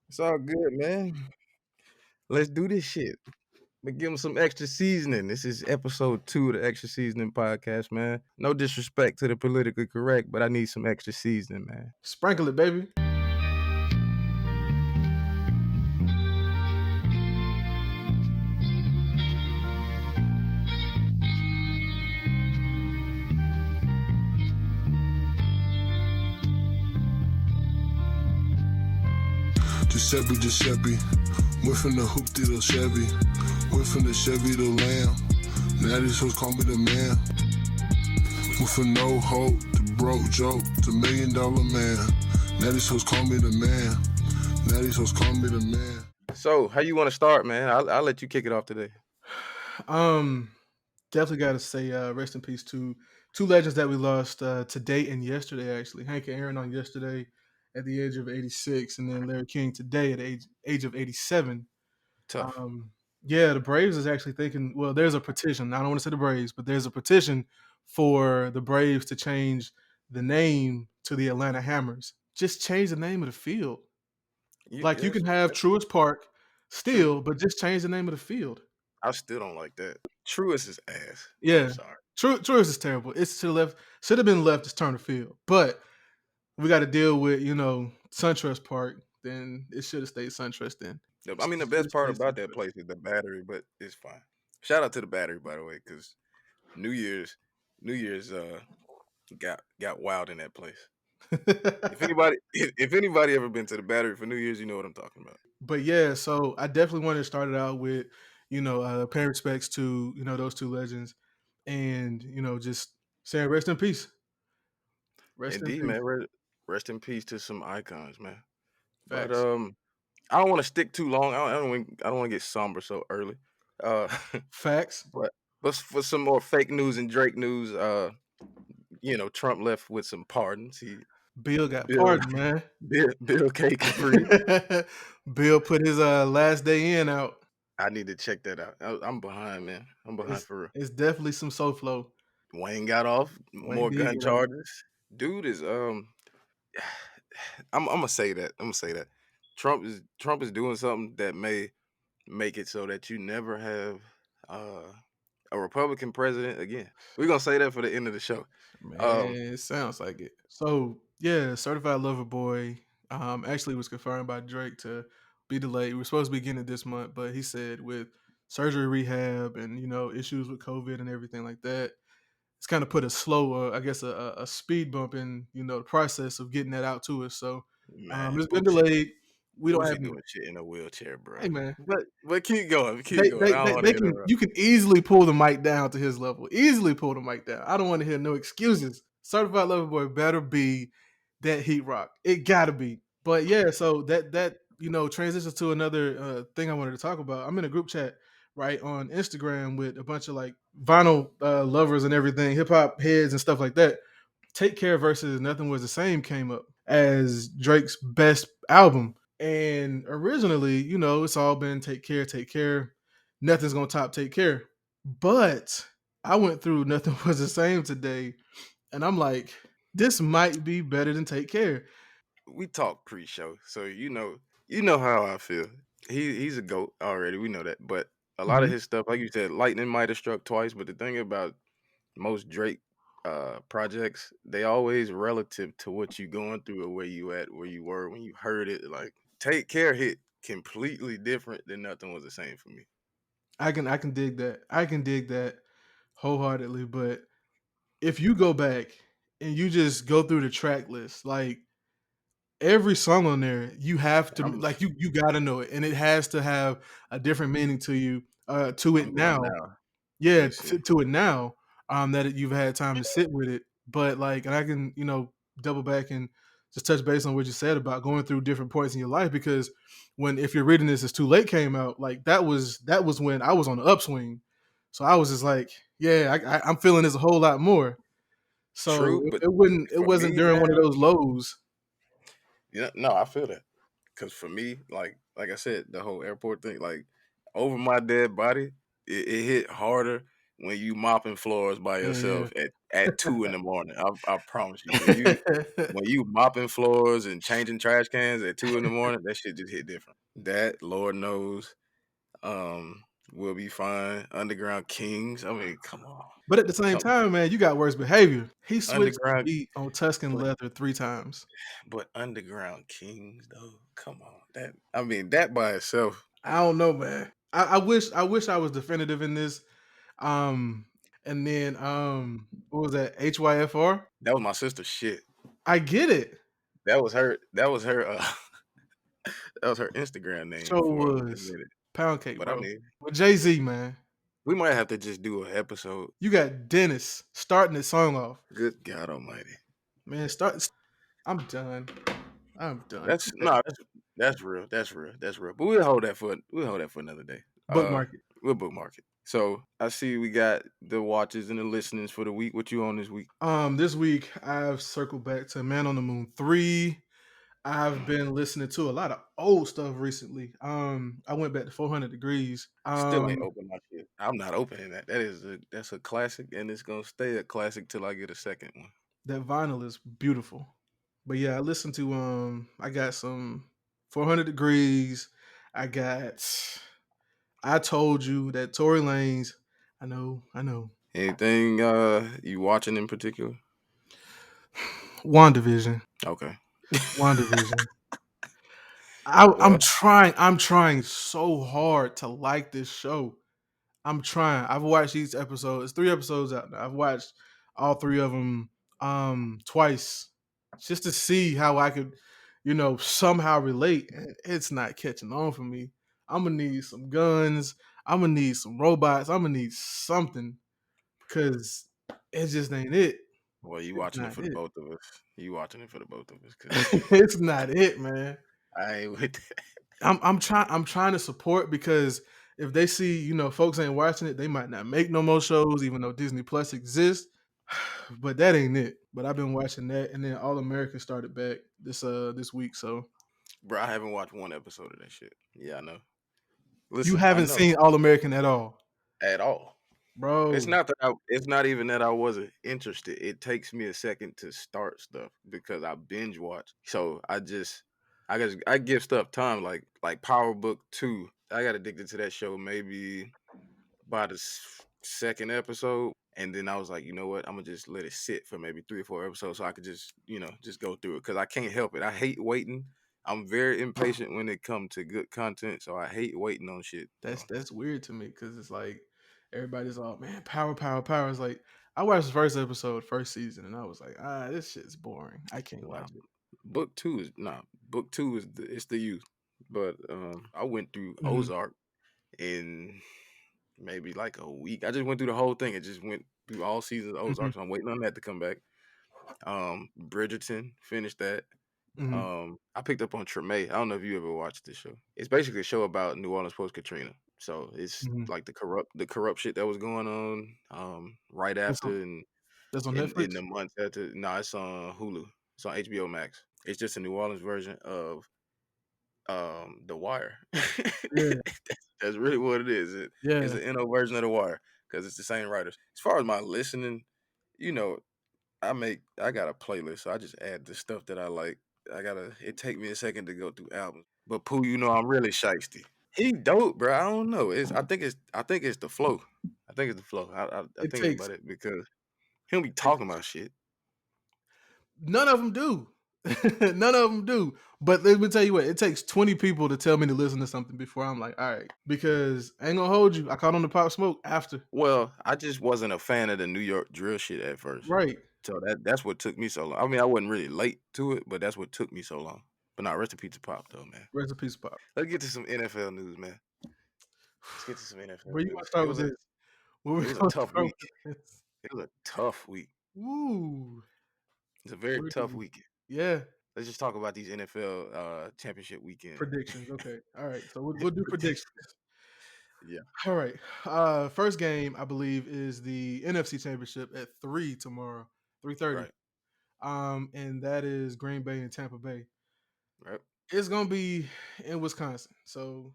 It's all good, man. Let's do this shit. But give them some extra seasoning. This is episode 2 of the Extra Seasoning Podcast, man. No disrespect to the politically correct, but I need some extra seasoning, man. Sprinkle it, baby. Giuseppe, went from the hoop to the Chevy, went from the Chevy to Lamb. Now these hoes call me the man. Went from no hope to broke joke to $1 million man. Now these hoes call me the man. Now these hoes call me the man. So, how you want to start, man? I'll let you kick it off today. Definitely got to say rest in peace to two legends that we lost today and yesterday. Actually, Hank and Aaron on yesterday at the age of 86, and then Larry King today at the age of 87. Tough. Yeah, the Braves is actually thinking. Well, there's a petition. I don't want to say the Braves, but there's a petition for the Braves to change the name to the Atlanta Hammers. Just change the name of the field. Like you Yes, can have Truist Park true. still, but just change the name of the field. I still don't like that. Truist is ass. I'm Yeah, sorry. Truist is terrible. It's to the left. Should have been left as Turner Field, but we got to deal with SunTrust Park. Then it should have stayed SunTrust. Then I mean, the should best have part stayed about that SunTrust. place is the battery, but it's fine. Shout out to the battery, by the way, because New Year's got wild in that place. If anybody ever been to the battery for New Year's, you know what I'm talking about. But yeah, so I definitely wanted to start it out with paying respects to those two legends, and just saying rest in peace, rest in Indeed, peace. man. Rest in peace to some icons, man. But Facts, I don't want to stick too long. I don't want to get somber so early. Uh, facts. but for some more fake news and Drake news, Trump left with some pardons. Bill got Bill pardoned, man. Bill Cake and free. Bill put his last day in out. I need to check that out. I'm behind, man. I'm behind It's for real. it's definitely some soul flow. Wayne got off Wayne more did gun get out. charges. Dude is I'm gonna say that. I'm gonna say that Trump is doing something that may make it so that you never have uh, a Republican president again. We're gonna say that for the end of the show. Man, Um, it sounds like it. So yeah, certified lover boy actually was confirmed by Drake to be delayed. We were supposed to be getting it this month, but he said with surgery rehab and issues with COVID and everything like that, it's kind of put a slow, I guess, a speed bump in the process of getting that out to us. So man, it's been delayed. We don't have Boosie any. doing shit in a wheelchair, bro. Hey man, But keep going, keep they, going. they, I don't they, want to they can interrupt. you can easily pull the mic down to his level. Easily pull the mic down. I don't want to hear no excuses. Certified Lover Boy better be that heat rock. It gotta be. But yeah, so that transitions to another thing I wanted to talk about. I'm in a group chat right on Instagram with a bunch of like vinyl lovers and everything, hip hop heads and stuff like that. Take Care versus Nothing Was the Same came up as Drake's best album. And originally, it's all been Take Care, Take Care. Nothing's gonna top Take Care. But I went through Nothing Was the Same today, and I'm like, this might be better than Take Care. We talked pre-show, so you know how I feel. He's a goat already. We know that, but a lot of Mhm. his stuff, like you said, lightning might have struck twice. But the thing about most Drake projects, they always relative to what you going through or where you at, where you were when you heard it. Like Take Care hit completely different than Nothing Was the Same for me. I can dig that. I can dig that wholeheartedly. But if you go back and you just go through the track list, like every song on there, you have to I'm like you gotta know it, and it has to have a different meaning to you. To it I'm going now, now. Let yeah, me see. to it now. You've had time to sit with it, but like, and I can double back and just touch base on what you said about going through different points in your life because when if you're reading this as Too Late came out, like that was when I was on the upswing, so I was just like, yeah, I'm feeling this a whole lot more. So True, but it for wasn't me, during one of man, those lows. no, I feel that. Cause for me, like I said, the whole airport thing, like over my dead body, it hit harder when you mopping floors by Yeah, yourself at 2 in the morning. I promise you. yeah. When you mopping floors and changing trash cans at 2 in the morning, that shit just hit different. That Lord knows, um, will be fine. Underground Kings. I mean, come on, But at the same come time, man, you got worse behavior. He switched the Underground, beat on Tuscan but Leather 3 times. Underground Kings though. Come on, that I mean that by itself. I don't know, man. I wish I was definitive in this. Um, and then what was that? HYFR. That was my sister's shit. I get it. That was her. That was her. That was her Instagram name Show for a was minute. Pound Cake, But I bro. mean, With Jay-Z, man. we might have to just do an episode. You got Dennis starting the song off. Good God Almighty. Man, start. I'm done. I'm done. That's no, that's real. That's real. That's real. But we'll hold that for another day. Bookmark it. We'll bookmark it. So I see we got the watches and the listenings for the week. What you on this week? This week I've circled back to Man on the Moon 3. I've been listening to a lot of old stuff recently. I went back to 400 Degrees. Still ain't open my shit. I'm not opening that. That's a classic, and it's gonna stay a classic till I get a second one. That vinyl is beautiful. But yeah, I listened to I got some 400 Degrees. I got I Told You, that Tory Lanez. I know. Anything you watching in particular? WandaVision. Okay. WandaVision. Well, I'm trying so hard to like this show. I'm trying. I've watched each episode. It's 3 episodes out now. I've watched all 3 of them twice just to see how I could, somehow relate. And it's not catching on for me. I'm gonna need some guns. I'm gonna need some robots. I'm gonna need something because it just ain't it. well, you It's watching it not for the it. both of us. You watching it for the both of us, cause It's not it, man. I ain't with that. I'm trying to support because if they see, folks ain't watching it, they might not make no more shows, even though Disney Plus exists. But that ain't it. But I've been watching that, and then All American started back this week. So Bro, I haven't watched one episode of that shit. Yeah, I know. you Listen, I haven't know seen All American at all, at all. It's bro. not that it's not even that I wasn't interested. It takes me a second to start stuff because I binge watch. So I give stuff time like Power Book 2. I got addicted to that show maybe by the second episode, and then I was like, you know what? I'm gonna just let it sit for maybe 3 or 4 episodes so I could just just go through it because I can't help it. I hate waiting. I'm very impatient when it comes to good content, so I hate waiting on shit. So That's weird to me because it's like everybody's all man, power, power, power. It's like I watched the first episode, first season, and I was like, this shit's boring. I can't nah, watch it. book two is it's the youth. But I went through Mhm, Ozark in maybe like a week. I just went through the whole thing. It just went through all seasons of mhm, Ozark, so I'm waiting on that to come back. Bridgerton finished that. mhm, I picked up on Treme. I don't know if you ever watched this show. It's basically a show about New Orleans post Katrina. So it's mhm. like the corrupt shit that was going on right That's on after and that's on in Netflix. the months after. No, it's on Hulu. It's on HBO Max. It's just a New Orleans version of The Wire. Yeah, That's really what it is. It's yeah. an NO version of The Wire because it's the same writers. As far as my listening, you know, I got a playlist, so I just add the stuff that I like. It take me a second to go through albums. But Pooh, I'm really shiesty. He dope, bro. I don't know. I think it's the flow. I think it's the flow. I It think it's takes about it because he'll be it, talking about shit. none of them do. None of them do. But let me tell you what, it takes 20 people to tell me to listen to something before I'm like, all right. Because I ain't gonna hold you. I caught on the Pop Smoke after. Well, I just wasn't a fan of the New York drill shit at first. Right. So that's what took me so long. I mean, I wasn't really late to it, but that's what took me so long. But not rest in peace to Pop though, man. Rest in peace, Pop. Let's get to some NFL news, man. Let's get to some NFL Where you want news. to start with this? Where we It was a gonna tough start week. with this? It was a tough week. Woo. It's a very Where do tough we? weekend. Yeah. Let's just talk about these NFL championship weekend. Predictions. Okay. All right. So we'll do predictions. Yeah, All right. First game, I believe, is the NFC Championship at 3 tomorrow, 3:30. right, And that is Green Bay and Tampa Bay. right. It's gonna be in Wisconsin, so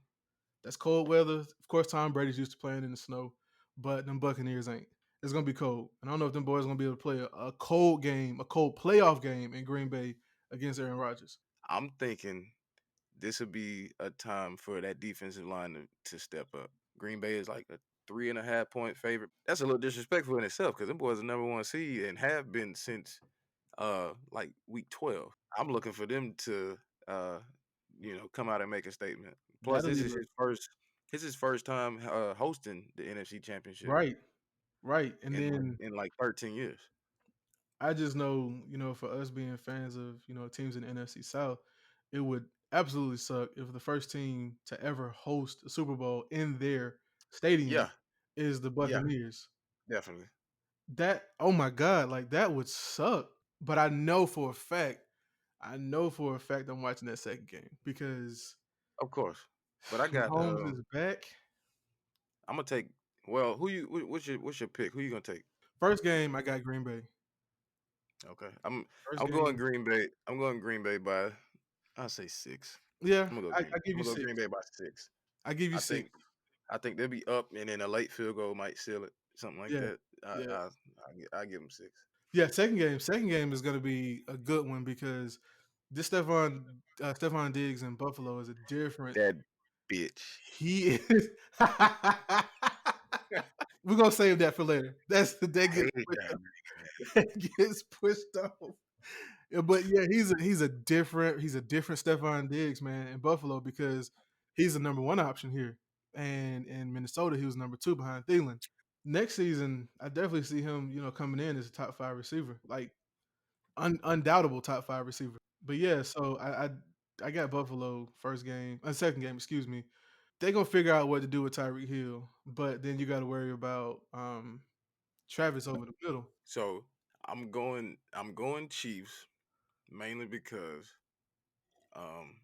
that's cold weather. Of course, Tom Brady's used to playing in the snow, but them Buccaneers ain't. It's gonna be cold, and I don't know if them boys gonna be able to play a cold game, a cold playoff game in Green Bay against Aaron Rodgers. I'm thinking this would be a time for that defensive line to step up. Green Bay is like a 3.5 point favorite. That's a little disrespectful in itself because them boys are number one seed and have been since like week 12. I'm looking for them to uh come out and make a statement. Plus, That'll be the this is his first time hosting the NFC Championship right, right, and in then like 13 years. I just know, for us being fans of, teams in the NFC South, it would absolutely suck if the first team to ever host a Super Bowl in their stadium Yeah, is the yeah, Buccaneers. definitely. That, oh my God, like that would suck. But I know for a fact I'm watching that second game because Of course. But I got Mahomes is back. I'm gonna take well, what's your pick? Who you gonna take? First game, I got Green Bay. Okay. First I'm going game, Green Bay. I'm going Green Bay by I'll say 6. yeah, I'm gonna go I give I'm you gonna go six. Green Bay by 6. I give you I six. think I think they'll be up and then a late field goal might seal it. Something like Yeah, that. yeah. I give them 6. Yeah, second game is going to be a good one because this Stephon Diggs in Buffalo is a different. That bitch. He is. We're gonna save that for later. That I gets hate pushed, that man. that gets pushed off. Yeah, but yeah, he's a different Stephon Diggs, man, in Buffalo because he's the number one option here, and in Minnesota he was number two behind Thielen. Next season, I definitely see him, coming in as a top five receiver, like undoubtable top five receiver. But yeah, so I got Buffalo second game, excuse me. They're gonna figure out what to do with Tyreek Hill, but then you got to worry about Travis over the middle. So I'm going Chiefs mainly because um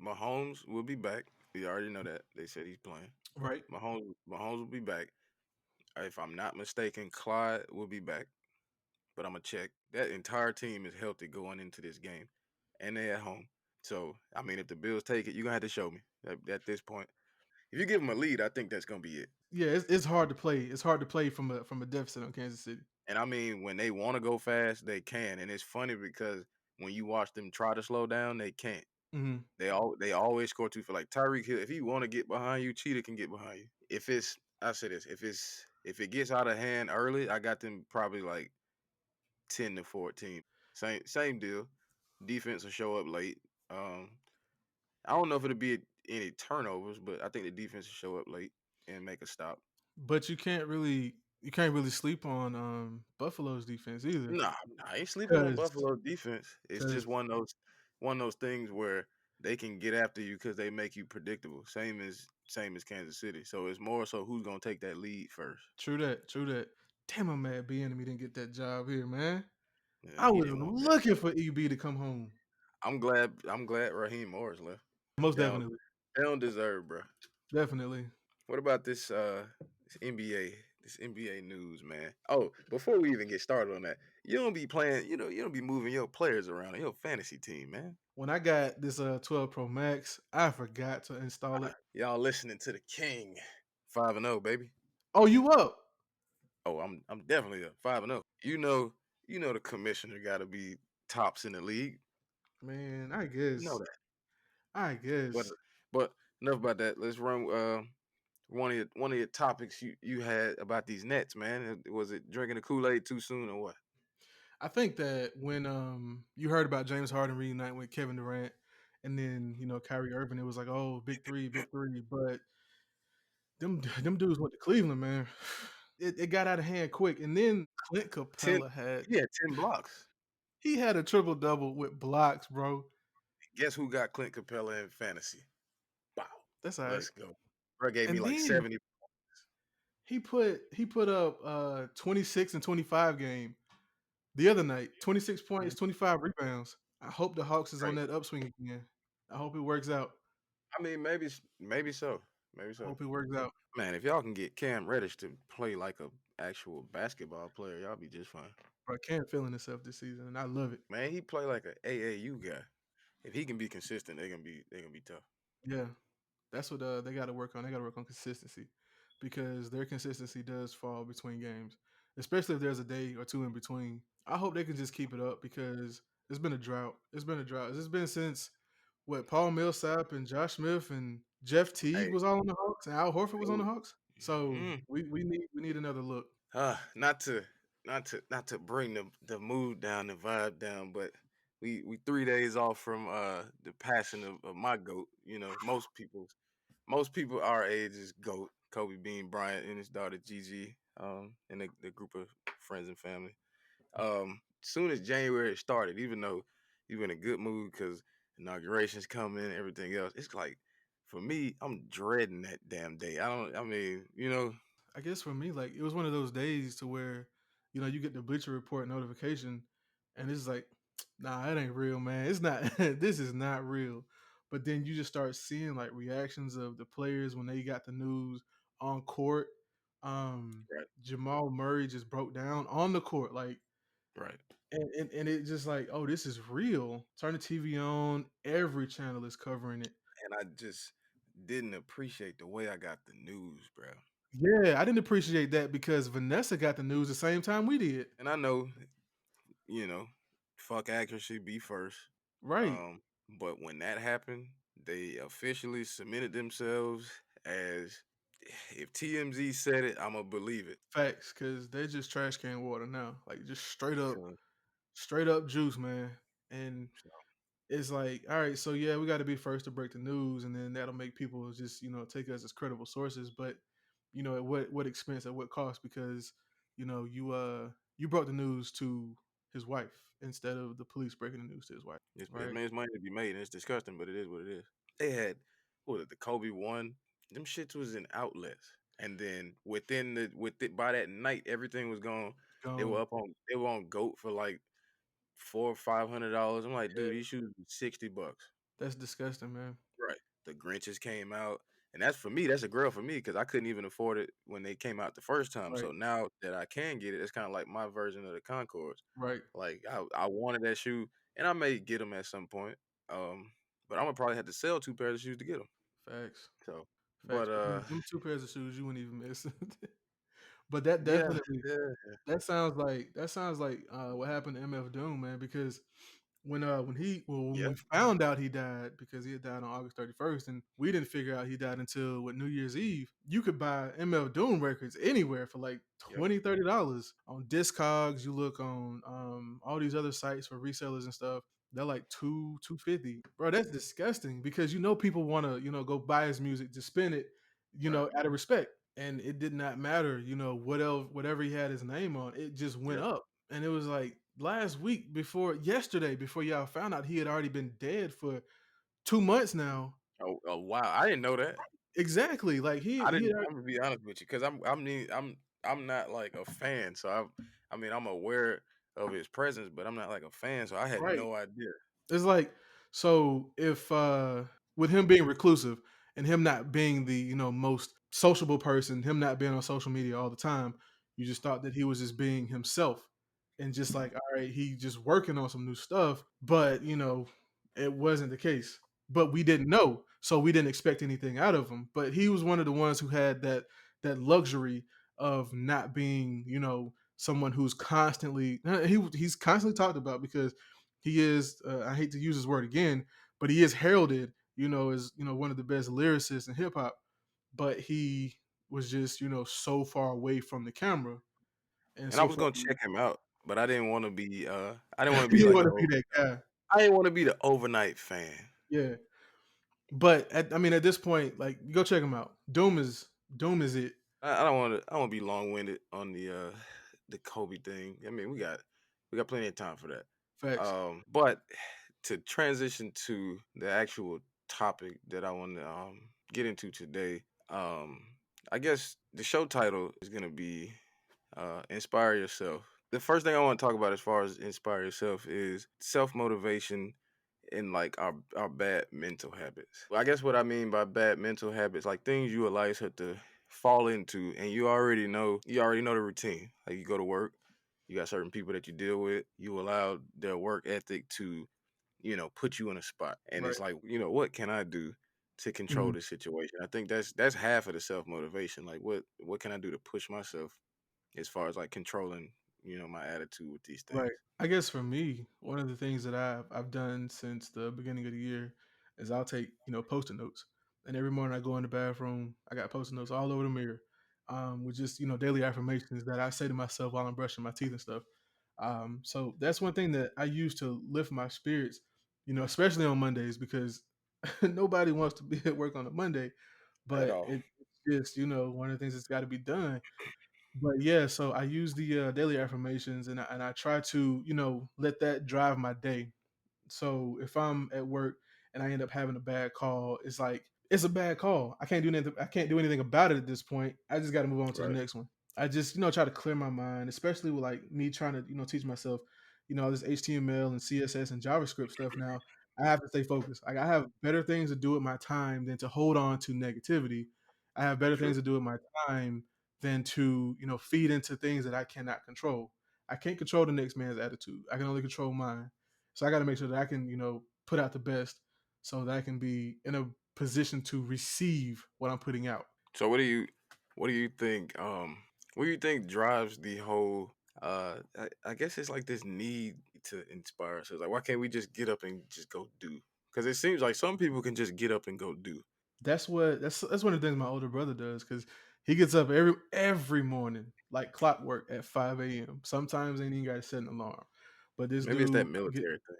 Mahomes will be back. We already know that. They said he's playing. Right. Mahomes will be back. If I'm not mistaken, Clyde will be back. But I'm gonna check. That entire team is healthy going into this game, and they at home. So I mean, if the Bills take it, you're gonna have to show me at this point. If you give them a lead, I think that's gonna be it. Yeah, it's hard to play. It's hard to play from a deficit on Kansas City. And I mean, when they want to go fast, they can. And it's funny because when you watch them try to slow down, they can't. Hmm. They always score too for like Tyreek Hill. If he want to get behind you, Cheetah can get behind you. If it's I say this, if it gets out of hand early, I got them probably like 10-14. Same deal. Defense will show up late. Um, I don't know if it'll be any turnovers, but I think the defense will show up late and make a stop. But you can't really sleep on Buffalo's defense either, Nah, I ain't sleeping on because Buffalo defense. It's just one of those things where they can get after you because they make you predictable. Same as Kansas City. So it's more so who's gonna take that lead first. true that, true that. Damn, I'm mad B-Enemy didn't get that job here, man. Yeah, I he was didn't want that. looking for EB to come home. I'm glad Raheem Morris left. Most They don't, definitely, they don't deserve, bro. definitely. What about this NBA news, man? Oh, before we even get started on that, you don't be playing, you don't be moving your players around in your fantasy team, man. When I got this 12 Pro Max, I forgot to install it. Y'all listening to the king. 5-0, baby. Oh, you up? Oh, I'm definitely a 5-0. You know the commissioner gotta be tops in the league. Man, I You know guess. that. I But guess. but enough about that. Let's run one of your topics you had about these Nets, man. Was it drinking the Kool-Aid too soon or what? I think that when you heard about James Harden reuniting with Kevin Durant and then, Kyrie Irving, it was like, oh, big three, big three. But them dudes went to Cleveland, man. It got out of hand quick. And then Clint 10 Capella had Yeah, 10 blocks. he had a triple double with blocks, bro. Guess who got Clint Capella in fantasy? Wow. That's all right. Let's go. Bro gave me And like then 70. he put up 26 and 25 game the other night. 26 points, 25 rebounds. I hope the Hawks is on Great. that upswing again. I hope it works out. I mean, maybe so. Maybe I so. hope it works out. Man, if y'all can get Cam Reddish to play like a actual basketball player, y'all be just fine. Bro, Cam feeling himself this season, and I love it. Man, he play like a AAU guy. If he can be consistent, they gonna be tough. Yeah, that's what they got to work on. They got to work on consistency. because their consistency does fall between games, especially if there's a day or two in between. I hope they can just keep it up because it's been a drought. It's been a drought. It's been since what Paul Millsap and Josh Smith and Jeff Teague Hey, was all on the Hawks and Al Horford was on the dude. Hawks. So Mm. we need another look. Not to bring the mood down, the vibe down, but we 3 days off from the passing of my goat. You know, most people our age is goat. Kobe Bean Bryant and his daughter Gigi, and the group of friends and family. Soon as January started, even though you in a good mood because inaugurations coming and everything else, it's like for me, I'm dreading that damn day. I don't. I mean, I guess for me, like it was one of those days to where, you get the Bleacher Report notification, and it's like, nah, that ain't real, man. It's not. This is not real. But then you just start seeing like reactions of the players when they got the news on court. right, Jamal Murray just broke down on the court, like, right. and it just like, oh, this is real. Turn the TV on, every channel is covering it. And I just didn't appreciate the way I got the news, bro. Yeah, I didn't appreciate that because Vanessa got the news the same time we did. And I know, you know, fuck accuracy be first. Right. Um, but when that happened, they officially cemented themselves as if TMZ said it, I'ma believe it. Facts, because they just trash can water now. Like just So, straight up juice, man. And so it's like, all right, so yeah, we got to be first to break the news, and then that'll make people just take us as credible sources. But at what expense, at what cost? Because you brought the news to his wife instead of the police breaking the news to his wife, it's, right? man, it's money to be made, and it's disgusting, but it is what it is. They had what was it, the Kobe one? Them shits was in outlets, and then with it by that night, everything was gone. Gone. They were on Goat for like $400 or $500. I'm like, dude, Yeah, these shoes are $60. that's disgusting, man. Right. The Grinches came out, and that's for me. That's a grill for me because I couldn't even afford it when they came out the first time. Right, So now that I can get it, it's kind of like my version of the Concords. right. Like I wanted that shoe, and I may get them at some point. Um, but I'm gonna probably have to sell 2 pairs of shoes to get them. Facts, So, facts. but But them two pairs of shoes you wouldn't even miss. But that yeah, definitely yeah, that sounds like what happened to MF Doom, man. Because when yeah, we found out he died, because he had died on August 31st, and we didn't figure out he died until New Year's Eve. You could buy MF Doom records anywhere for like yep. $20-$30 on Discogs. You look on all these other sites for resellers and stuff. They're like 250, bro. That's disgusting because people want to go buy his music to spin it, Right. out of respect. And it did not matter, what else, whatever he had his name on, it just went Yep. up. And it was like yesterday, before y'all found out he had already been dead for 2 months now. Oh wow, I didn't know that. Exactly. Like I he didn't. had already, I'm gonna be honest with you because I'm not like a fan. So I mean I'm aware of his presence, but I'm not like a fan. So I had right. no idea. It's like, so if with him being reclusive and him not being the most sociable person, him not being on social media all the time, you just thought that he was just being himself, and just like, all right, he just working on some new stuff. But it wasn't the case. But we didn't know, so we didn't expect anything out of him. But he was one of the ones who had that luxury of not being someone who's constantly he's constantly talked about, because he is, I hate to use his word again, but he is heralded, as one of the best lyricists in hip hop. But he was just, so far away from the camera and And I so was far. gonna check him out, but I didn't want to be. I didn't want to be You like want the. to be that guy, I didn't want to be the overnight fan. yeah. But I mean, at this point, like, go check him out. Doom is it. I don't want to. I want to be long winded on the Kobe thing. I mean, we got plenty of time for that. Facts. But to transition to the actual topic that I want to get into today, I guess the show title is gonna be inspire yourself. The first thing I want to talk about as far as inspire yourself is self motivation and like our bad mental habits. Well, I guess what I mean by bad mental habits, like things you allow yourself to fall into, and you already know the routine. Like you go to work, you got certain people that you deal with, you allow their work ethic to put you in a spot, and Right. it's like, what can I do to control Mhm. the situation. I think that's half of the self motivation. Like what can I do to push myself as far as like controlling, my attitude with these Right. things. I guess for me, one of the things that I've done since the beginning of the year is I'll take, Post-it notes. And every morning I go in the bathroom, I got Post-it notes all over the mirror, with just, daily affirmations that I say to myself while I'm brushing my teeth and stuff. So that's one thing that I use to lift my spirits, especially on Mondays because nobody wants to be at work on a Monday, At but all. it's just, one of the things that's got to be done. But yeah, so I use the daily affirmations and I try to, let that drive my day. So if I'm at work and I end up having a bad call, it's like it's a bad call. I can't do anything. I can't do anything about it at this point. I just got to move on to the Right. next one. I just try to clear my mind, especially with like me trying to teach myself all this HTML and CSS and JavaScript stuff. Now I have to stay focused. Like I have better things to do with my time than to hold on to negativity. I have better True. things to do with my time than to feed into things that I cannot control. I can't control the next man's attitude. I can only control mine. So I got to make sure that I can, put out the best so that I can be in a position to receive what I'm putting out. So what do you think drives the whole I guess it's like this need to inspire ourselves. Like why can't we just get up and just go do? Because it seems like some people can just get up and go do. That's one of the things my older brother does because he gets up every morning like clockwork at 5 a.m. Sometimes ain't even got to set an alarm, but this Maybe it's that dude military thing.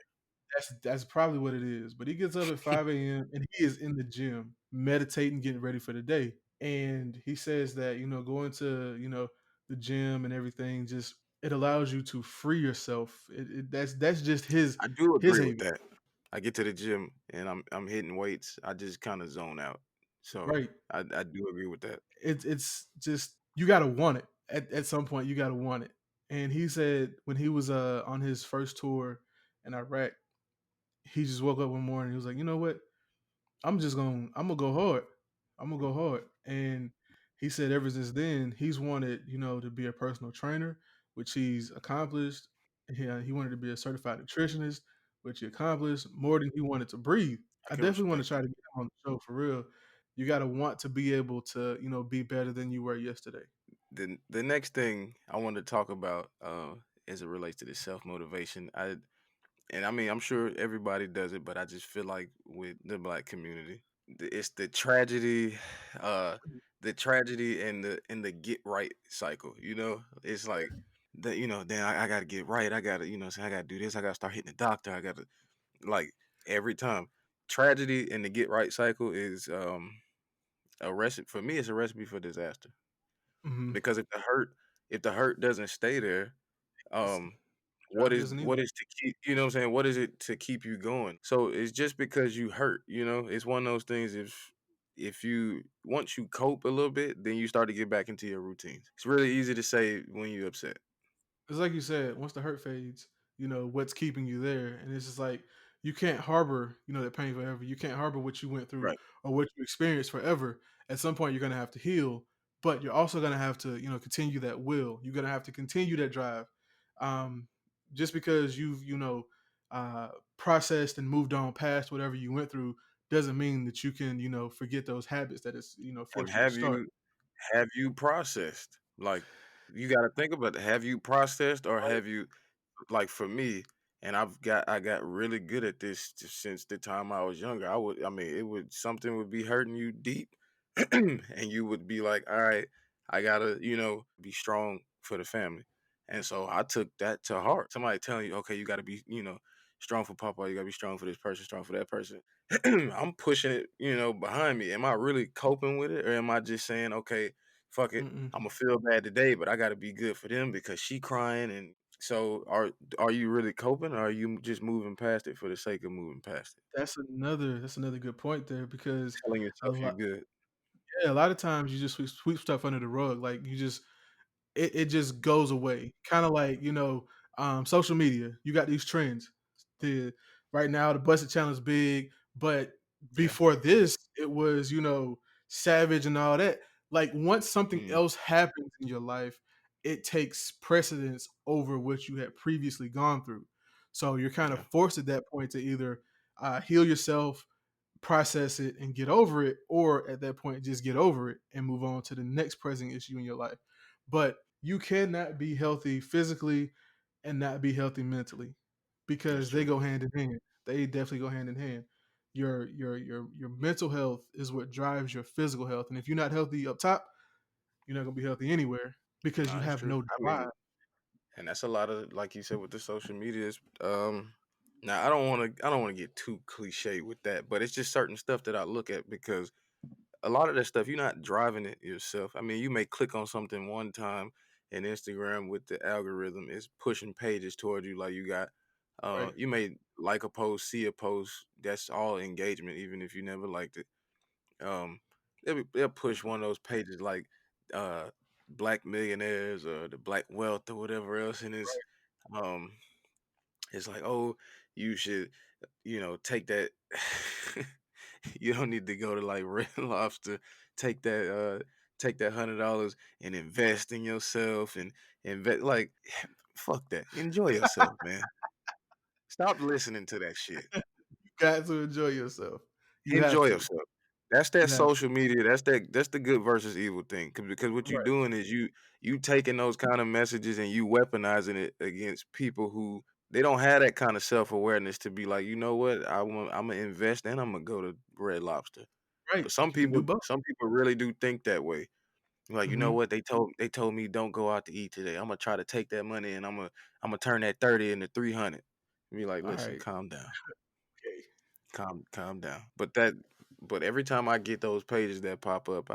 that's probably what it is. But he gets up at 5 a.m. and he is in the gym meditating, getting ready for the day. And he says that going to the gym and everything just it allows you to free yourself. That's just I do his agree with haven, that. I get to the gym and I'm hitting weights. I just kind of zone out. So right? I do agree with that. It's just you got to want it at some point. You got to want it. And he said when he was on his first tour in Iraq, he just woke up one morning. He was like, you know what? I'm gonna go hard. I'm gonna go hard. And he said ever since then he's wanted, to be a personal trainer, which he's accomplished. He wanted to be a certified nutritionist, which he accomplished more than he wanted to breathe. I I can definitely want to respect try that. to get him on the show for real. You gotta want to be able to, be better than you were yesterday. The next thing I want to talk about as it relates to this self motivation, I mean I'm sure everybody does it, but I just feel like with the black community, it's uh, the tragedy and the get right cycle. It's like that. Then I got to get right. I got to say I got to do this. I got to start hitting the doctor. I got to like every time tragedy and the get right cycle is a recipe for me. It's a recipe for disaster Hmm. because if the hurt doesn't stay there, um what Drive is doesn't either. what is to keep what I'm saying? What is it to keep you going? So it's just because you hurt, it's one of those things. If you once you cope a little bit, then you start to get back into your routines. It's really easy to say when you're upset. It's like you said, once the hurt fades, what's keeping you there, and it's just like you can't harbor, that pain forever. You can't harbor what you went through Right. or what you experienced forever. At some point, you're gonna have to heal, but you're also gonna have to, continue that will. You're gonna have to continue that drive. Um, just because you've, processed and moved on past whatever you went through, doesn't mean that you can, forget those habits that it's, And forced you to have start. you processed? Like you got to think about it. Have you processed or Right. have you like for me, and I got really good at this since the time I was younger. I mean, it would something would be hurting you deep, and you would be like, all right, I gotta, be strong for the family. And so I took that to heart. Somebody telling you, okay, you gotta be, strong for Papa, you gotta be strong for this person, strong for that person. I'm pushing it, behind me. Am I really coping with it, or am I just saying, okay, fuck it, Mm-mm. I'm gonna feel bad today, but I gotta be good for them because she crying. And so are you really coping, or are you just moving past it for the sake of moving past it? That's another good point there because Telling a yourself you're lot good. yeah, a lot of times you just sweep stuff under the rug, like, you just it just goes away. Kinda like, social media, you got these trends. The Right now, the busted challenge is big, but Yeah. before this, it was, Savage and all that. Like, once something Mm, else happens in your life, it takes precedence over what you had previously gone through. So, you're kinda yeah. forced at that point to either, heal yourself, process it and get over it, or at that point just get over it and move on to the next pressing issue in your life. But you cannot be healthy physically and not be healthy mentally, That's because they true. go hand in hand. They definitely go hand in hand. Your mental health is what drives your physical health, and if you're not healthy up top, you're not gonna be healthy anywhere because No, you that's have true. no I drive. mean, and that's a lot of, like you said, with the social medias. Now I don't want to get too cliche with that, but it's just certain stuff that I look at because a lot of that stuff you're not driving it yourself. I mean, you may click on something one time, and Instagram with the algorithm is pushing pages toward you. Like you got, Right, you may like a post, see a post. That's all engagement, even if you never liked it. Um, they'll push one of those pages like, uh, black millionaires or the black wealth or whatever else, and um, it's like, oh, you should, take that. You don't need to go to like Red Lobster. Take that, take that $100 and invest in yourself and invest. Like, fuck that. Enjoy yourself, man. Stop listening to that shit. you got to enjoy yourself. You have Enjoy to. yourself. That's that You have to. social media. That's the good versus evil thing. Because what you're Right, doing is you taking those kind of messages and you weaponizing it against people who they don't have that kind of self awareness to be like, you know what, I'm gonna invest and I'm gonna go to Red Lobster. right. But some You can people do both. some people really do think that way. Like, you know Hmm. what, they told me don't go out to eat today. I'm gonna try to take that money and I'm gonna turn that 30 into 300. Be like, All listen, right. calm down. Okay. Calm down. But every time I get those pages that pop up,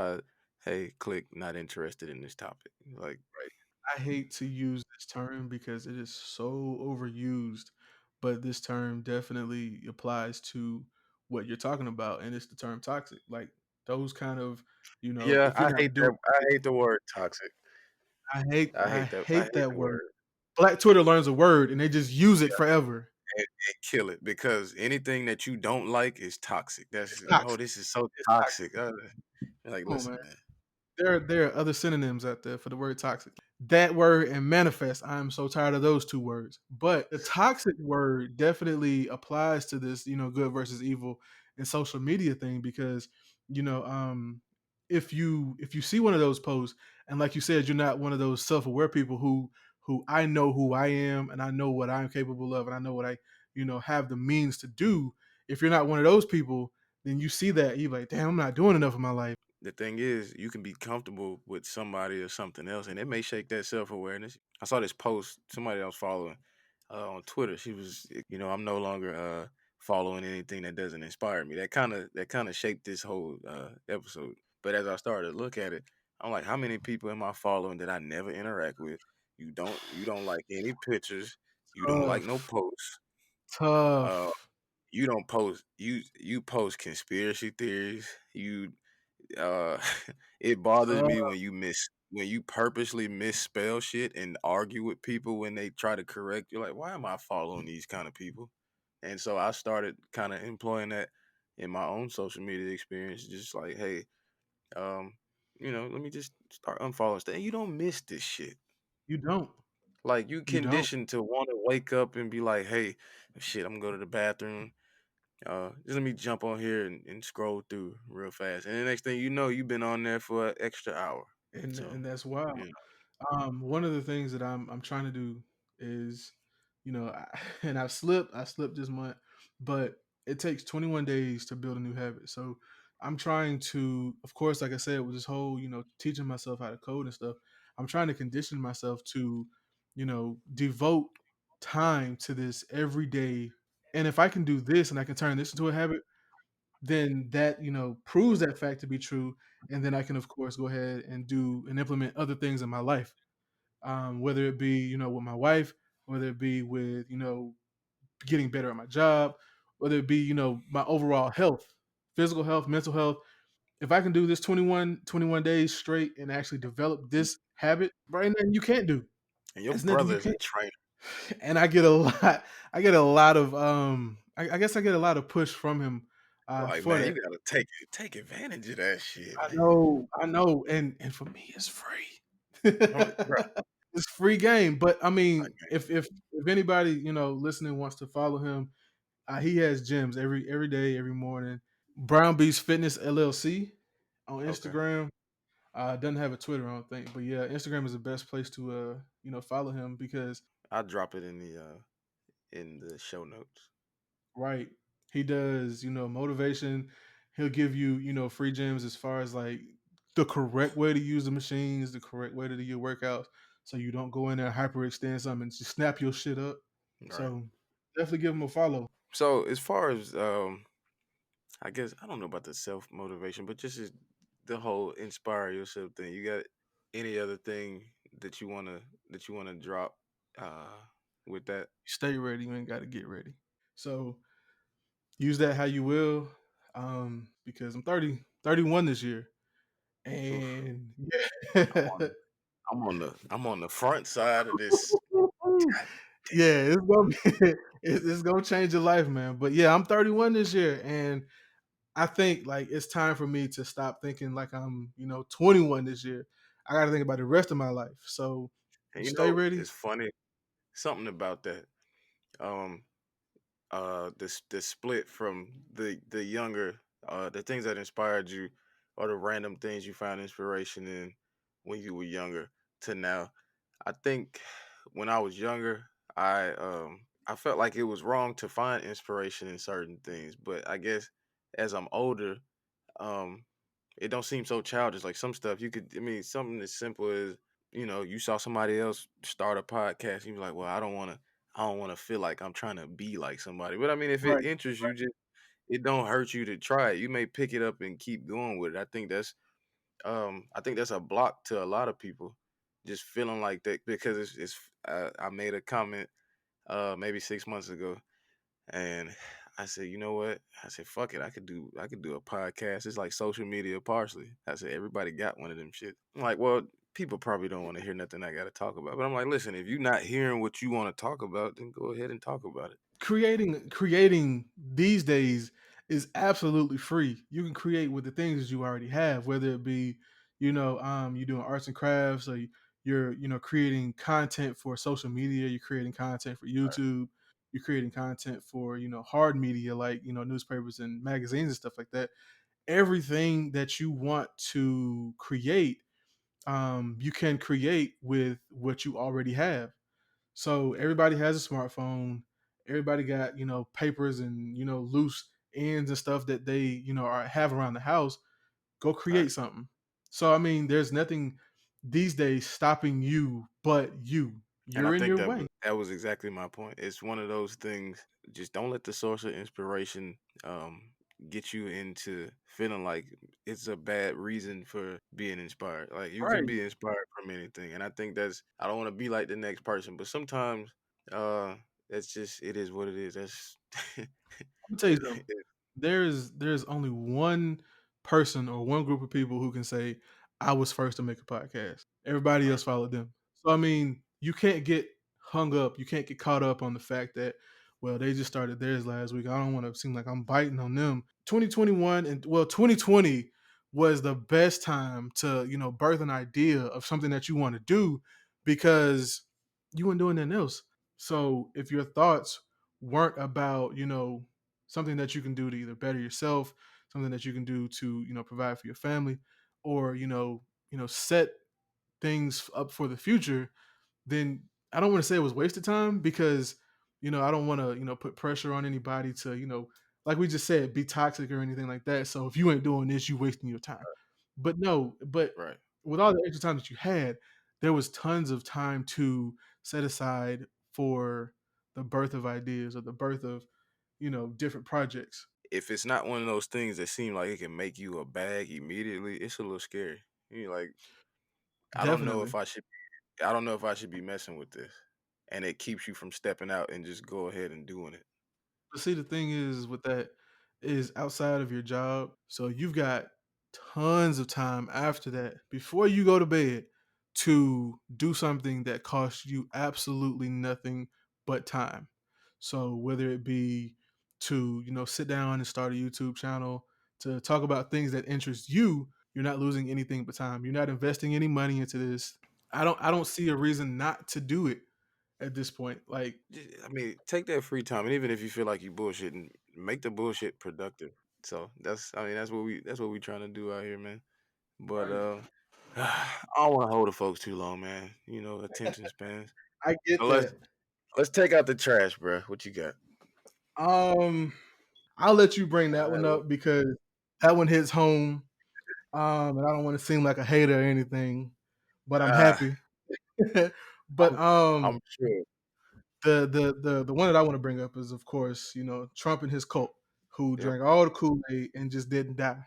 hey, click not interested in this topic. Like, Right. I hate to use this term because it is so overused, but this term definitely applies to what you're talking about, and it's the term toxic. Like those kind of, yeah, if you're not doing, I hate the word toxic. I I hate hate that the word. word. Black Twitter learns a word and they just use it forever. And kill it because anything that you don't like is toxic. It's That's, oh, toxic. this is so It's toxic. toxic. Like, Come on, man. listen, man. There are other synonyms out there for the word toxic. That word and manifest, I'm so tired of those two words. But the toxic word definitely applies to this, good versus evil and social media thing because, you know, um, if you see one of those posts and like you said, you're not one of those self-aware people who I know who I am and I know what I'm capable of and I know what I, have the means to do. If you're not one of those people, then you see that you're like, damn, I'm not doing enough in my life. The thing is, you can be comfortable with somebody or something else, and it may shake that self awareness. I saw this post somebody I was following on Twitter. She was, I'm no longer following anything that doesn't inspire me. That kind of shaped this whole episode. But as I started to look at it, I'm like, how many people am I following that I never interact with? You don't like any pictures. You don't like no Tough. posts. Uh, Tough. you don't post. You post conspiracy theories. Uh it bothers Tough. me when you purposely misspell shit and argue with people when they try to correct you. Like, why am I following these kind of people? And so I started kind of employing that in my own social media experience, just like, hey, um let me just start unfollowing stuff. And you don't miss this shit. You don't. Like, you You don't. conditioned to want to wake up and be like, hey, shit, I'm gonna go to the bathroom. Just let me jump on here and scroll through real fast. And the next thing you know, you've been on there for an extra hour. So, And that's wild. you know, One of the things that I'm trying to do is, and I slipped this month, but it takes 21 days to build a new habit. So I'm trying to, of course, like I said, with this whole, teaching myself how to code and stuff, I'm trying to condition myself to, devote time to this every day. And if I can do this and I can turn this into a habit, then that proves that fact to be true, and then I can of course go ahead and do and implement other things in my life, whether it be with my wife, whether it be with getting better at my job, whether it be my overall health, physical health, mental health. If I can do this 21 days straight and actually develop this habit, right, nothing you can't do. and your There's nothing brother you is a can't. trainer. And I get a lot of I guess I get a lot of push from him Like, for man, you that. gotta take advantage of that shit, man. I know, and for me, it's free. Bro, It's free game. But I mean, like, if anybody listening wants to follow him, he has gyms every day, every morning, Brown Beast Fitness LLC on Okay, Instagram. Doesn't have a Twitter, I don't think, but yeah, Instagram is the best place to follow him because I'll drop it in the show notes. right, he does motivation. He'll give you free gems as far as like the correct way to use the machines, the correct way to do your workouts, so you don't go in there hyperextend something and just snap your shit up. Right. So definitely give him a follow. So as far as I guess I don't know about the self motivation, but just the whole inspire yourself thing. You got any other thing that you wanna drop uh with that? Stay ready. You ain't got to get ready. So use that how you will. Because I'm 31 this year. Oof. And I'm yeah. on I'm on the front side of this. Yeah, it's gonna be it's gonna change your life, man. But yeah, I'm 31 this year, and I think like it's time for me to stop thinking like I'm 21 this year. I got to think about the rest of my life. So And stay ready. it's funny something about that. Um the split from the younger the things that inspired you or the random things you found inspiration in when you were younger to now. I think when I was younger, I felt like it was wrong to find inspiration in certain things, but I guess as I'm older, um it don't seem so childish. Like some stuff you could, I mean, something as simple as you saw somebody else start a podcast, and you're like, well, I don't want to feel like I'm trying to be like somebody. But I mean, if it Right. interests you, just it don't hurt you to try it. You may pick it up and keep going with it. I think that's a block to a lot of people, just feeling like that because I made a comment maybe 6 months ago and I said, you know what? I said, fuck it. I could do a podcast. It's like social media partially. I said, everybody got one of them shit. I'm like, well, people probably don't want to hear nothing I got to talk about. But I'm like, listen, if you're not hearing what you want to talk about, then go ahead and talk about it. Creating these days is absolutely free. You can create with the things that you already have, whether it be you're doing arts and crafts, or you're creating content for social media, you're creating content for YouTube, you're creating content for hard media like newspapers and magazines and stuff like that. Everything that you want to create, you can create with what you already have. So everybody has a smartphone. Everybody got papers and loose ends and stuff that they have around the house. Go create Right. something. So I mean, there's nothing these days stopping you but you. And I You're in think your way. that was exactly my point. It's one of those things. Just don't let the source of inspiration um, get you into feeling like it's a bad reason for being inspired. Like you can Right. be inspired from anything, and I think that's. I don't want to be like the next person, but sometimes uh, that's just it is what it is. That's Let me tell you something. There's only one person or one group of people who can say I was first to make a podcast. Everybody right. else followed them. So I mean, you can't get hung up. You can't get caught up on the fact that well they just started theirs last week. I don't want to seem like I'm biting on them. 2021 and well 2020 was the best time to birth an idea of something that you want to do because you weren't doing nothing else. So if your thoughts weren't about something that you can do to either better yourself, something that you can do to provide for your family, or set things up for the future, then I don't want to say it was wasted time because I don't want to put pressure on anybody to like we just said be toxic or anything like that. So if you ain't doing this, you wasting your time. But no, but Right. with all the extra time that you had, there was tons of time to set aside for the birth of ideas or the birth of different projects. If it's not one of those things that seem like it can make you a bag immediately, it's a little scary. You're like, I don't know if Definitely. I should. I don't know if I should be messing with this, and it keeps you from stepping out and just go ahead and doing it. But see, the thing is with that is outside of your job, so you've got tons of time after that before you go to bed to do something that costs you absolutely nothing but time. So whether it be to sit down and start a YouTube channel to talk about things that interest you, you're not losing anything but time. You're not investing any money into this. I don't see a reason not to do it at this point. Like I mean, take that free time, and even if you feel like you bullshitting, make the bullshit productive. So that's what we trying to do out here, man. But Right. I don't want to hold the folks too long, man. Attention spans. I get So let's that. let's take out the trash, bro. What you got? Um, I'll let you bring that one Uh, up because that one hits home. And I don't want to seem like a hater or anything, but I'm uh, happy. But I'm sure. the one that I want to bring up is, of course, Trump and his cult, who Yep. drank all the Kool-Aid and just didn't die.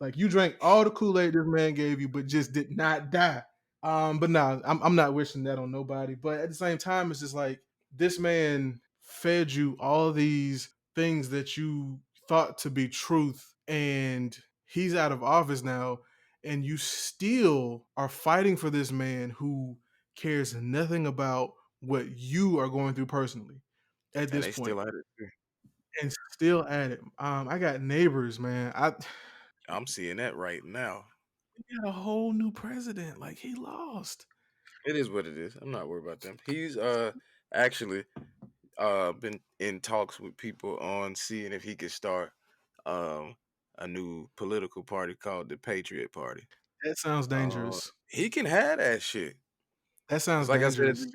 Like, you drank all the Kool-Aid this man gave you, but just did not die. But nah, I'm not wishing that on nobody. But at the same time, it's just like, this man fed you all these things that you thought to be truth, and he's out of office now, and you still are fighting for this man who cares nothing about what you are going through personally at And this they point, still at it too. and still at it. I got neighbors, man. I I'm seeing that right now. We got a whole new president. Like, he lost. It is what it is. I'm not worried about them. He's actually been in talks with people on seeing if he could start um a new political party called the Patriot Party. That sounds dangerous. He can have that shit. That Cause sounds like I said at dangerous. the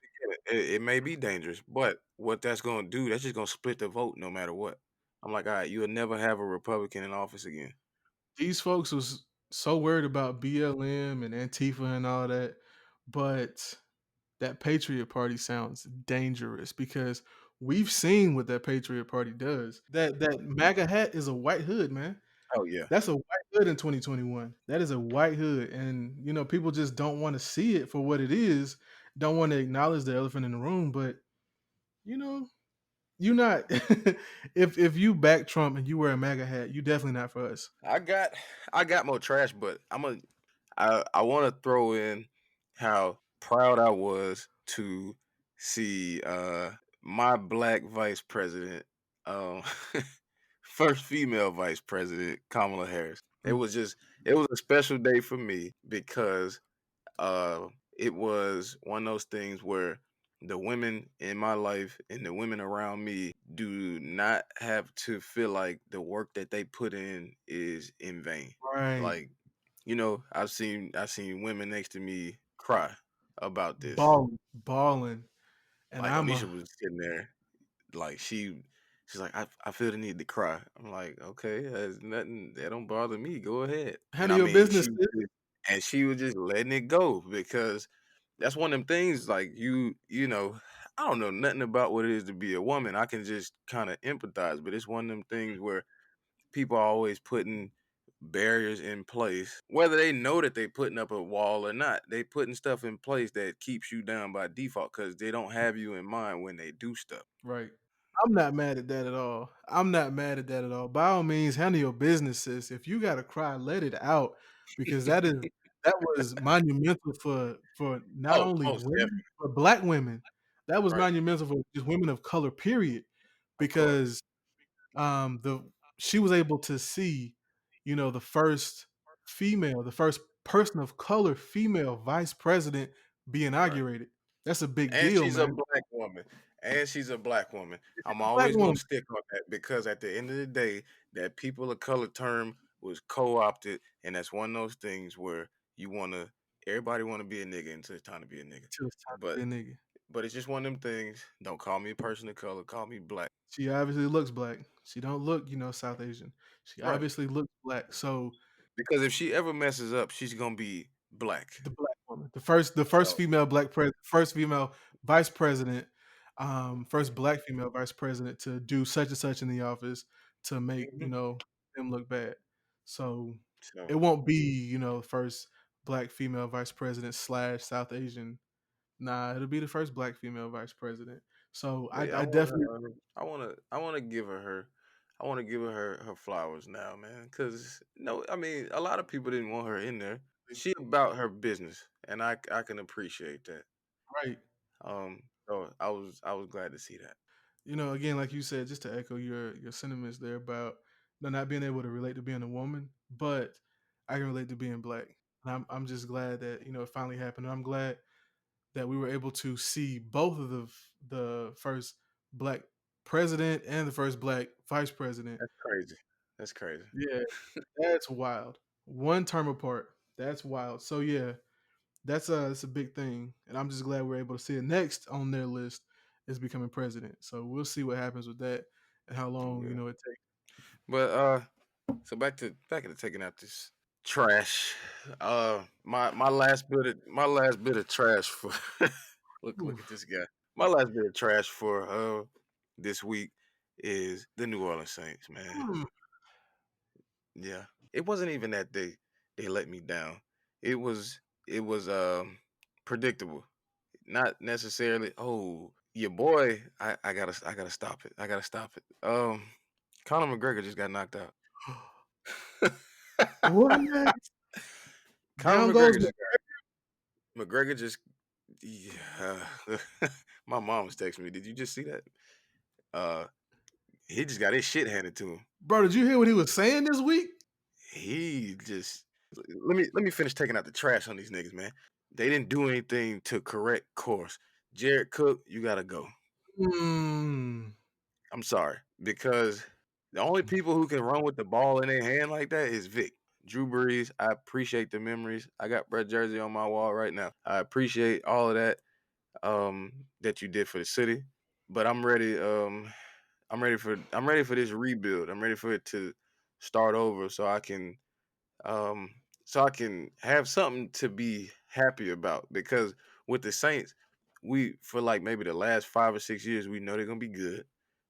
beginning, it may be dangerous, but what that's gonna do, that's just gonna split the vote no matter what. I'm like, all right, you'll never have a Republican in office again. These folks was so worried about BLM and Antifa and all that, but that Patriot Party sounds dangerous because we've seen what that Patriot Party does. That MAGA hat is a white hood, man. Oh yeah. That's a white hood in 2021. That is a white hood, and people just don't want to see it for what it is. Don't want to acknowledge the elephant in the room, but you know, you not if you back Trump and you wear a MAGA hat, you definitely not for us. I got I got more trash, but I want to throw in how proud I was to see my black vice president, um, first female vice president, Kamala Harris. Mm. It was a special day for me because uh, it was one of those things where the women in my life and the women around me do not have to feel like the work that they put in is in vain. Right. Like, I've seen women next to me cry about this. Balling. And Like I'm Onisha a was sitting there, like she's like, I feel the need to cry. I'm like, okay, that's nothing that don't bother me. Go ahead. And handle I your mean, business, sis. she was just letting it go because that's one of them things. Like I don't know nothing about what it is to be a woman. I can just kind of empathize, but it's one of them things where people are always putting barriers in place, whether they know that they putting up a wall or not. They putting stuff in place that keeps you down by default because they don't have you in mind when they do stuff. Right. I'm not mad at that at all. I'm not mad at that at all. By all means, handle your business, sis. If you gotta cry, let it out because that was monumental for not Oh, only most women definitely. but black women. That was Right. monumental for just women of color, period. Of course. Because the she was able to see, the first female, the first person of color female vice president be Right. inaugurated. That's a big And deal, she's a man. black woman. And she's a black woman. I'm A black always gonna woman. stick on that because at the end of the day, that people of color term was co-opted, and that's one of those things where everybody wanna be a nigga until it's time to be a nigga. Till it's time to But be a nigga. but it's just one of them things. Don't call me a person of color, call me black. She obviously looks black. She don't look, South Asian. She Right. obviously looks black. So Because if she ever messes up, she's gonna be black. the black woman, the first So female black president, first female vice president, first black female vice president to do such and such in the office to make mhm. them look bad. So So it won't be first black female vice president slash South Asian. Nah, it'll be the first black female vice president. So I, but yeah, I definitely I wanna give her I want to give her flowers now, man. Cause no, I mean, a lot of people didn't want her in there. She about her business, and I can appreciate that. right. So I was glad to see that. Again, like you said, just to echo your sentiments there about not being able to relate to being a woman, but I can relate to being black. And I'm just glad that it finally happened. And I'm glad that we were able to see both of the first black president and the first black vice president That's crazy. That's crazy. Yeah, that's wild. 1 term apart. That's wild. So yeah, that's a big thing, and I'm just glad we're able to see it. Next on their list is becoming president. So we'll see what happens with that and how long Yeah. it takes. But so back to taking out this trash. My last bit of trash for look at Oof. this guy. My last bit of trash for this week is the New Orleans Saints, man. Hmm. Yeah. It wasn't even that they let me down. It was predictable. Not necessarily, oh, your boy, I gotta stop it. I gotta stop it. Conor McGregor just got knocked out. What? Down Conor goes McGregor just McGregor just yeah. My mom was texting me. Did you just see that? Uh he just got his shit handed to him. bro. Did you hear what he was saying this week? He just let me finish taking out the trash on these niggas, man. They didn't do anything to correct course. Jared Cook, you gotta go. Hmm. I'm sorry. Because the only people who can run with the ball in their hand like that is Vic. Drew Brees, I appreciate the memories. I got Brett Jersey on my wall right now. I appreciate all of that that you did for the city. But I'm ready for this rebuild. I'm ready for it to start over um so I can have something to be happy about because with the Saints, we for like maybe the last 5 or 6 years, we know they're gonna be good.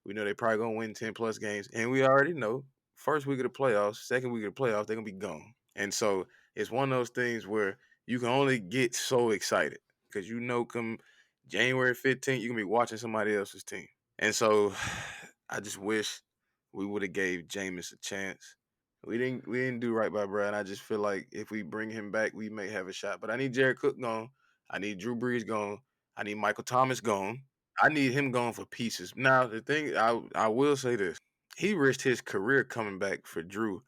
We know they're probably gonna win 10 plus games, and we already know first week of the playoffs, second week of the playoffs, they're gonna be gone. And so it's one of those things where you can only get so excited because you know come January 15th, you're gonna be watching somebody else's team. And so I just wish we would have gave Jameis a chance. We didn't do right by Brad. I just feel like if we bring him back, we may have a shot. But I need Jared Cook gone. I need Drew Brees gone. I need Michael Thomas gone. I need him gone for pieces. Now the thing I will say this. He risked his career coming back for Drew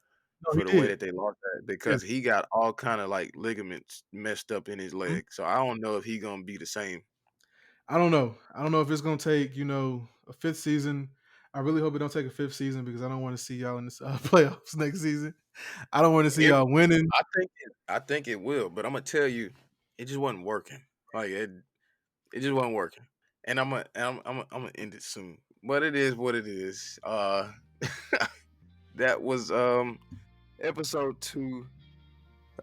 No, he for the way did. that they lost that Yeah. because he got all kind of like ligaments messed up in his Mhm. leg. So I don't know if he gonna be the same. I don't know. I don't know if it's gonna take a fifth season. I really hope it don't take a fifth season because I don't want to see y'all in the playoffs next season. I don't want to see It, y'all winning. I think it will, but I'm gonna tell you, it just wasn't working. Like it just wasn't working. And I'm gonna end it soon. But it is what it is. That was episode 2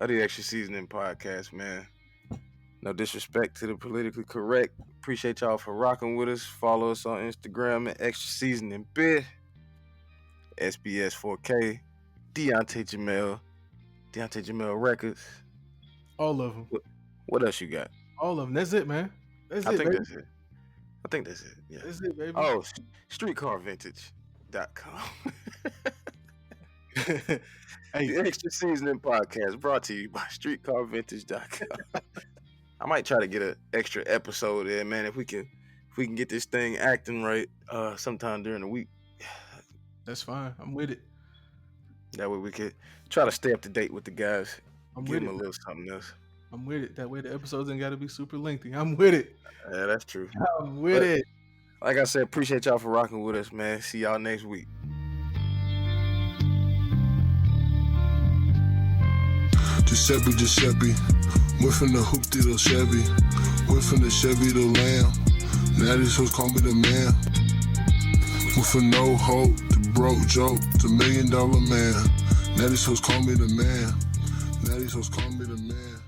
of the Extra Seasoning podcast, man. No disrespect to the politically correct. Appreciate y'all for rocking with us. Follow us on Instagram at Extra Seasoning Bit, SBS 4K, Deontay Jamel Records. All of them. What else you got? All of them. That's it, man. That's I it, think baby. that's it. I think that's it. Yeah. That's it, baby. Oh, streetcarvintage.com. Hey, The Extra Seasoning Podcast brought to you by streetcarvintage.com. I might try to get an extra episode in, man, if we can get this thing acting right sometime during the week. that's fine. I'm with it. That way we could try to stay up to date with the guys. I'm Give with them a it. little something else. I'm with it. That way the episodes ain't got to be super lengthy. I'm with it. Yeah, that's true. I'm with But- it. Like I said, appreciate y'all for rocking with us, man. See y'all next week. Giuseppe, went from the hoop to the Chevy, went from the Chevy to Lamb. Now these hoes call me the man. Went from no hope to broke joke to $1 million man. Now these hoes call me the man. Now these hoes call me the man.